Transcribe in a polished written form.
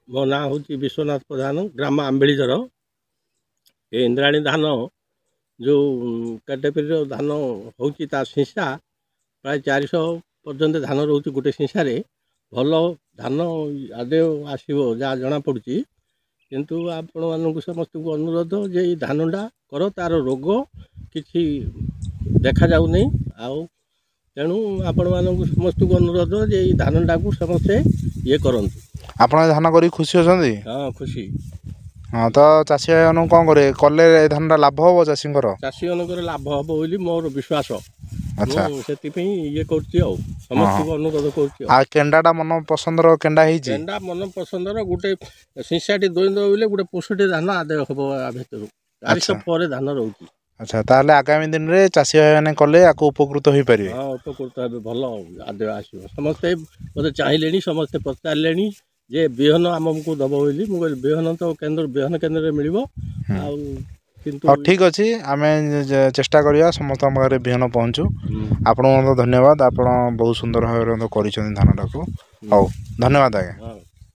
मो ना हूँ विश्वनाथ प्रधान ग्राम आंबेलीधर ये इंद्राणी धान जो कैटेगरी धान होता शिंसा प्राय 400 पर्यंत धान रोचे गोटे शिंसार भल धान आदे आसो जहाँ जना पड़ी किंतु आपण मानक समस्त को अनुरोध जे धानटा कर तार रोग किसी देखा जाऊ नहीं तेणु आपण मानक समस्त को अनुरोध जे धानटा को समस्ते ये करंतु आप धान कर खुशी अच्छा हाँ खुशी हाँ तो चाषी भाई कौन करे कले धान लाभ हम चाषी चाषी मान लाभ हम बोली मोर विश्वास अच्छा से ये समस्त को अनुरोध केंडाटा मन पसंदर केंडा केंडा मन पसंदर गोटे शिंसाटी दोईद बोले गोटे 65 धान आदाय हम भर 400 पर धान रोचे अच्छा ताहले आगामी दिन रे चाषी भाई मैंने कले आपको उपकृत हो पारे हाँ उपकृत हे भल आदाय आसो समस्ते मत चाहिए समस्ते पचारे जे बिहन आमको दब बोली मुझे बिहन तो केन्द्र बिहन केन्द्र मिल ठीक अच्छे आम चेष्टा करवा समस्त पाखे बिहन पहुँचू आपण धन्यवाद आप बहुत सुंदर भाव कर धानटा को हौ धन्यवाद आज्ञा।